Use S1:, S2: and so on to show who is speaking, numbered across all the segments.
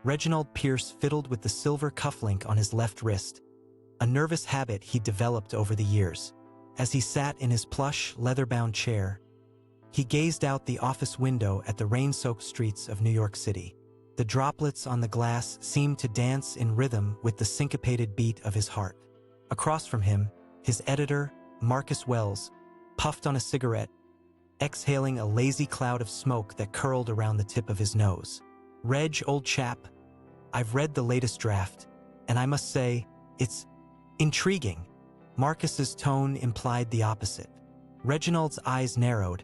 S1: Reginald Pierce fiddled with the silver cufflink on his left wrist, a nervous habit he developed over the years. As he sat in his plush, leather-bound chair, he gazed out the office window at the rain-soaked streets of New York City. The droplets on the glass seemed to dance in rhythm with the syncopated beat of his heart. Across from him, his editor, Marcus Wells, puffed on a cigarette, exhaling a lazy cloud of smoke that curled around the tip of his nose. "Reg, old chap, I've read the latest draft, and I must say, it's intriguing." Marcus's tone implied the opposite. Reginald's eyes narrowed,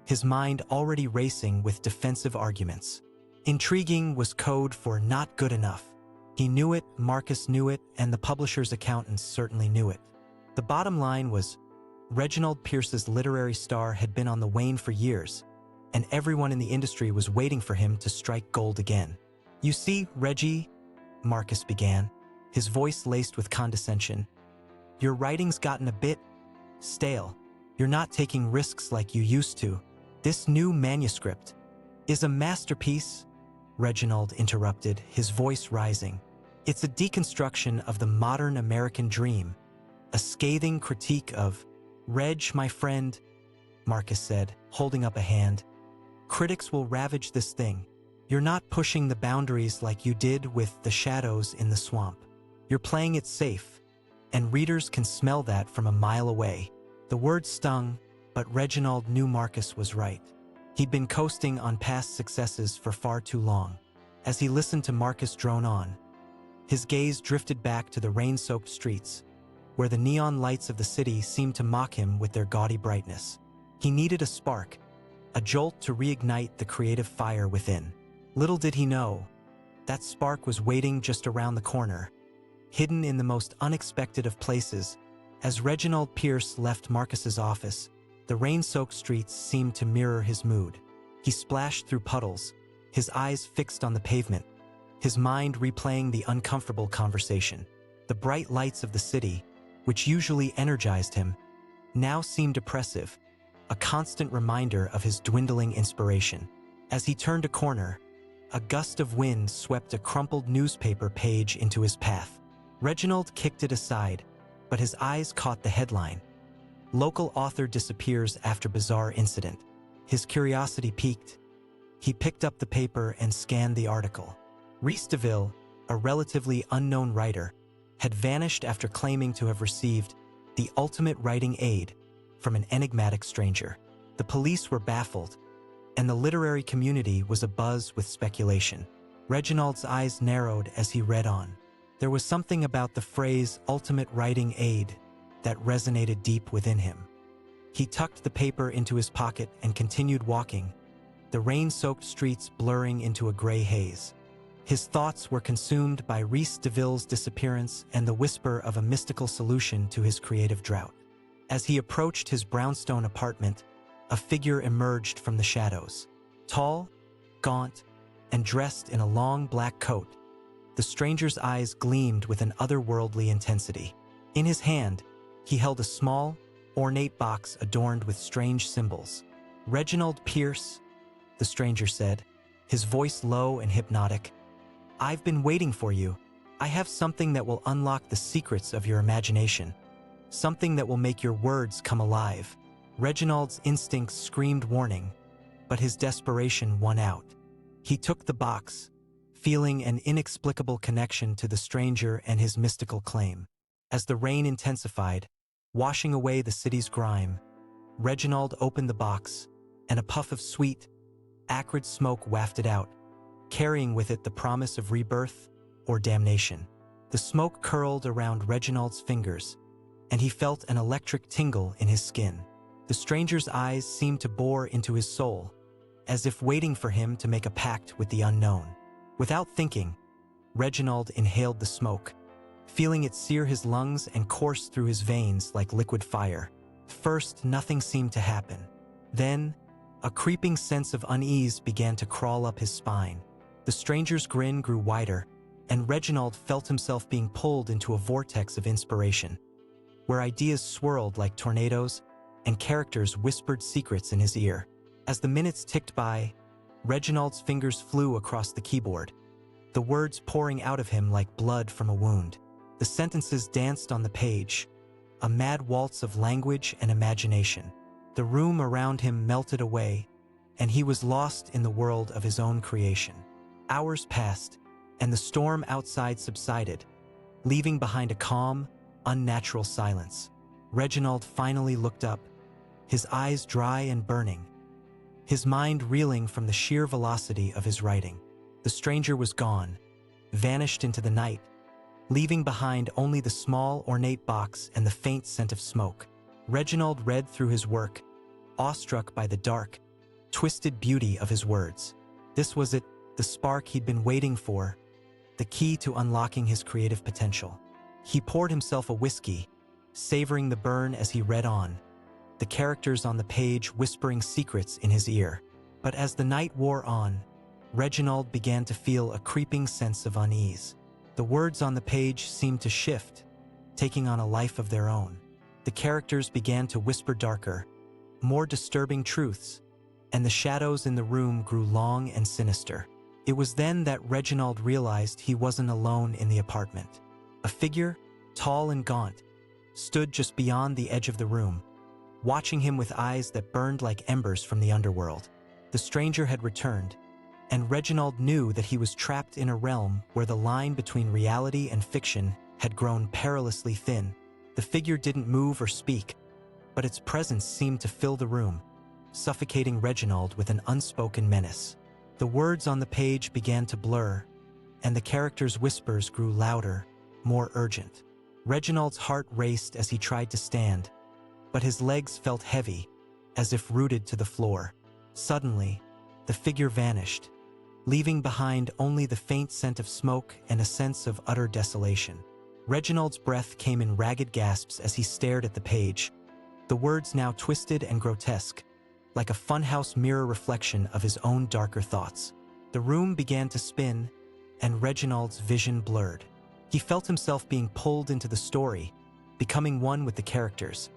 S1: his mind already racing with defensive arguments. Intriguing was code for not good enough. He knew it, Marcus knew it, and the publisher's accountants certainly knew it. The bottom line was, Reginald Pierce's literary star had been on the wane for years, and everyone in the industry was waiting for him to strike gold again. "You see, Reggie," Marcus began, his voice laced with condescension, "your writing's gotten a bit stale. You're not taking risks like you used to. This new manuscript is a masterpiece," Reginald interrupted, his voice rising. "It's a deconstruction of the modern American dream, a scathing critique of—" "Reg, my friend," Marcus said, holding up a hand, "critics will ravage this thing. You're not pushing the boundaries like you did with The Shadows in the Swamp. You're playing it safe, and readers can smell that from a mile away." The word stung, but Reginald knew Marcus was right. He'd been coasting on past successes for far too long. As he listened to Marcus drone on, his gaze drifted back to the rain-soaked streets, where the neon lights of the city seemed to mock him with their gaudy brightness. He needed a spark, a jolt to reignite the creative fire within. Little did he know, that spark was waiting just around the corner, hidden in the most unexpected of places. As Reginald Pierce left Marcus's office, the rain-soaked streets seemed to mirror his mood. He splashed through puddles, his eyes fixed on the pavement, his mind replaying the uncomfortable conversation. The bright lights of the city, which usually energized him, now seemed oppressive, a constant reminder of his dwindling inspiration. As he turned a corner, a gust of wind swept a crumpled newspaper page into his path. Reginald kicked it aside, but his eyes caught the headline: "Local author disappears after bizarre incident." His curiosity piqued. He picked up the paper and scanned the article. Rhys DeVille, a relatively unknown writer, had vanished after claiming to have received the ultimate writing aid from an enigmatic stranger. The police were baffled, and the literary community was abuzz with speculation. Reginald's eyes narrowed as he read on. There was something about the phrase "ultimate writing aid" that resonated deep within him. He tucked the paper into his pocket and continued walking, the rain-soaked streets blurring into a gray haze. His thoughts were consumed by Rhys DeVille's disappearance and the whisper of a mystical solution to his creative drought. As he approached his brownstone apartment, a figure emerged from the shadows. Tall, gaunt, and dressed in a long black coat, the stranger's eyes gleamed with an otherworldly intensity. In his hand, he held a small, ornate box adorned with strange symbols. "Reginald Pierce," the stranger said, his voice low and hypnotic, "I've been waiting for you. I have something that will unlock the secrets of your imagination. Something that will make your words come alive." Reginald's instincts screamed warning, but his desperation won out. He took the box, feeling an inexplicable connection to the stranger and his mystical claim. As the rain intensified, washing away the city's grime, Reginald opened the box, and a puff of sweet, acrid smoke wafted out, carrying with it the promise of rebirth or damnation. The smoke curled around Reginald's fingers, and he felt an electric tingle in his skin. The stranger's eyes seemed to bore into his soul, as if waiting for him to make a pact with the unknown. Without thinking, Reginald inhaled the smoke, feeling it sear his lungs and course through his veins like liquid fire. First, nothing seemed to happen. Then, a creeping sense of unease began to crawl up his spine. The stranger's grin grew wider, and Reginald felt himself being pulled into a vortex of inspiration, where ideas swirled like tornadoes and characters whispered secrets in his ear. As the minutes ticked by, Reginald's fingers flew across the keyboard, the words pouring out of him like blood from a wound. The sentences danced on the page, a mad waltz of language and imagination. The room around him melted away, and he was lost in the world of his own creation. Hours passed, and the storm outside subsided, leaving behind a calm, unnatural silence. Reginald finally looked up, his eyes dry and burning, his mind reeling from the sheer velocity of his writing. The stranger was gone, vanished into the night, leaving behind only the small, ornate box and the faint scent of smoke. Reginald read through his work, awestruck by the dark, twisted beauty of his words. This was it, the spark he'd been waiting for, the key to unlocking his creative potential. He poured himself a whiskey, savoring the burn as he read on, the characters on the page whispering secrets in his ear. But as the night wore on, Reginald began to feel a creeping sense of unease. The words on the page seemed to shift, taking on a life of their own. The characters began to whisper darker, more disturbing truths, and the shadows in the room grew long and sinister. It was then that Reginald realized he wasn't alone in the apartment. A figure, tall and gaunt, stood just beyond the edge of the room, watching him with eyes that burned like embers from the underworld. The stranger had returned, and Reginald knew that he was trapped in a realm where the line between reality and fiction had grown perilously thin. The figure didn't move or speak, but its presence seemed to fill the room, suffocating Reginald with an unspoken menace. The words on the page began to blur, and the characters' whispers grew louder, more urgent. Reginald's heart raced as he tried to stand, but his legs felt heavy, as if rooted to the floor. Suddenly, the figure vanished, leaving behind only the faint scent of smoke and a sense of utter desolation. Reginald's breath came in ragged gasps as he stared at the page, the words now twisted and grotesque, like a funhouse mirror reflection of his own darker thoughts. The room began to spin, and Reginald's vision blurred. He felt himself being pulled into the story, becoming one with the characters,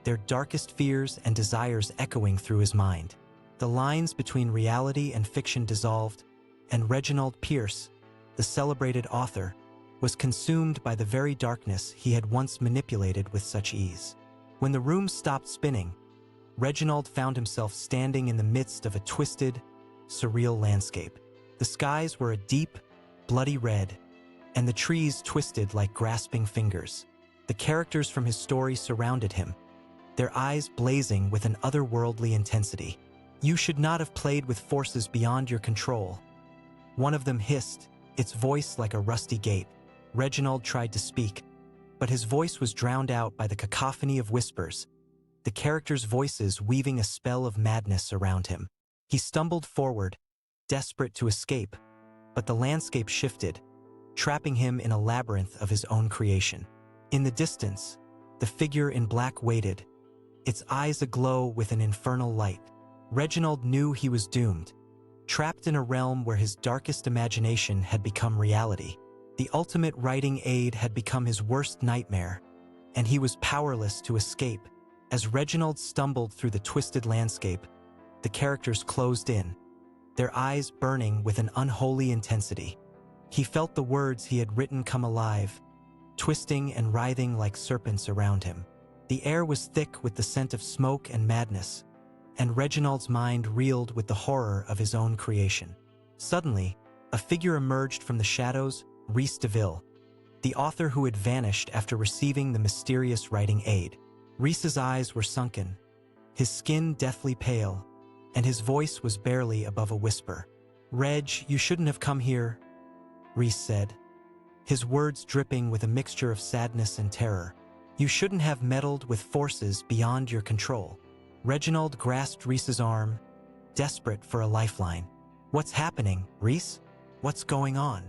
S1: their darkest fears and desires echoing through his mind. The lines between reality and fiction dissolved, and Reginald Pierce, the celebrated author, was consumed by the very darkness he had once manipulated with such ease. When the room stopped spinning, Reginald found himself standing in the midst of a twisted, surreal landscape. The skies were a deep, bloody red, and the trees twisted like grasping fingers. The characters from his story surrounded him, their eyes blazing with an otherworldly intensity. "You should not have played with forces beyond your control," one of them hissed, its voice like a rusty gate. Reginald tried to speak, but his voice was drowned out by the cacophony of whispers, the characters' voices weaving a spell of madness around him. He stumbled forward, desperate to escape, but the landscape shifted, trapping him in a labyrinth of his own creation. In the distance, the figure in black waited, its eyes aglow with an infernal light. Reginald knew he was doomed, trapped in a realm where his darkest imagination had become reality. The ultimate writing aid had become his worst nightmare, and he was powerless to escape. As Reginald stumbled through the twisted landscape, the characters closed in, their eyes burning with an unholy intensity. He felt the words he had written come alive, twisting and writhing like serpents around him. The air was thick with the scent of smoke and madness, and Reginald's mind reeled with the horror of his own creation. Suddenly, a figure emerged from the shadows, Rhys DeVille, the author who had vanished after receiving the mysterious writing aid. Rhys's eyes were sunken, his skin deathly pale, and his voice was barely above a whisper. "Reg, you shouldn't have come here," Rhys said, his words dripping with a mixture of sadness and terror. "You shouldn't have meddled with forces beyond your control." Reginald grasped Rhys's arm, desperate for a lifeline. "What's happening, Rhys? What's going on?"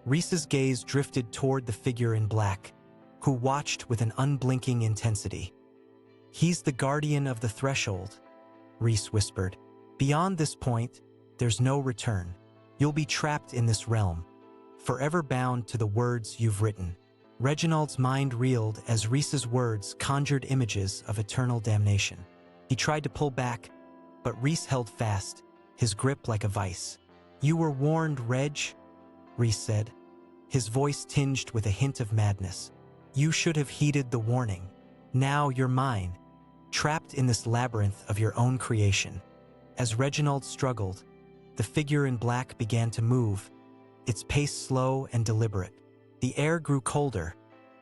S1: Rhys's gaze drifted toward the figure in black, who watched with an unblinking intensity. "He's the guardian of the threshold," Rhys whispered. "Beyond this point, there's no return. You'll be trapped in this realm, forever bound to the words you've written." Reginald's mind reeled as Rhys's words conjured images of eternal damnation. He tried to pull back, but Rhys held fast, his grip like a vice. "You were warned, Reg," Reese said, his voice tinged with a hint of madness. "You should have heeded the warning. Now you're mine, trapped in this labyrinth of your own creation." As Reginald struggled, the figure in black began to move, its pace slow and deliberate. The air grew colder,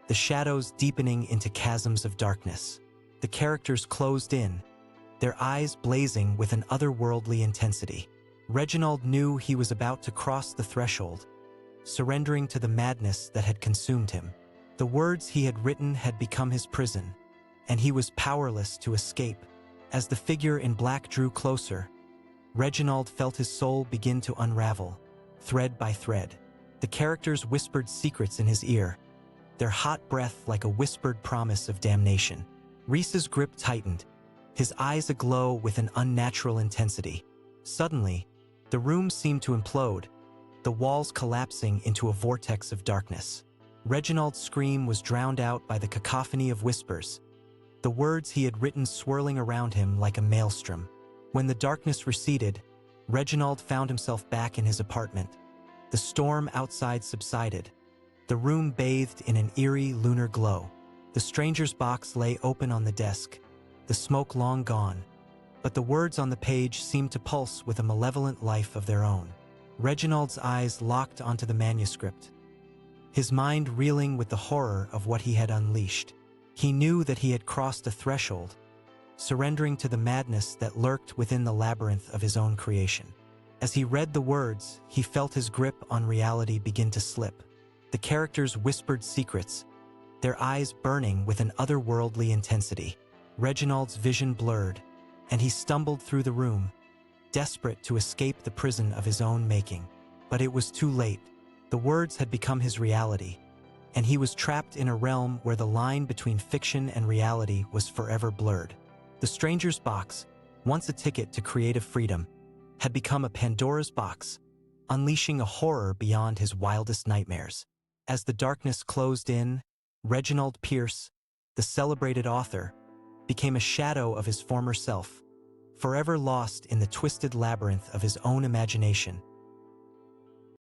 S1: the shadows deepening into chasms of darkness. The characters closed in, their eyes blazing with an otherworldly intensity. Reginald knew he was about to cross the threshold, surrendering to the madness that had consumed him. The words he had written had become his prison, and he was powerless to escape. As the figure in black drew closer, Reginald felt his soul begin to unravel, thread by thread. The characters whispered secrets in his ear, their hot breath like a whispered promise of damnation. Reese's grip tightened, his eyes aglow with an unnatural intensity. Suddenly, the room seemed to implode, the walls collapsing into a vortex of darkness. Reginald's scream was drowned out by the cacophony of whispers, the words he had written swirling around him like a maelstrom. When the darkness receded, Reginald found himself back in his apartment. The storm outside subsided, the room bathed in an eerie lunar glow. The stranger's box lay open on the desk, the smoke long gone, but the words on the page seemed to pulse with a malevolent life of their own. Reginald's eyes locked onto the manuscript, his mind reeling with the horror of what he had unleashed. He knew that he had crossed a threshold, surrendering to the madness that lurked within the labyrinth of his own creation. As he read the words, he felt his grip on reality begin to slip. The characters whispered secrets, their eyes burning with an otherworldly intensity. Reginald's vision blurred, and he stumbled through the room, desperate to escape the prison of his own making. But it was too late. The words had become his reality, and he was trapped in a realm where the line between fiction and reality was forever blurred. The stranger's box, once a ticket to creative freedom, had become a Pandora's box, unleashing a horror beyond his wildest nightmares. As the darkness closed in, Reginald Pierce, the celebrated author, became a shadow of his former self, forever lost in the twisted labyrinth of his own imagination.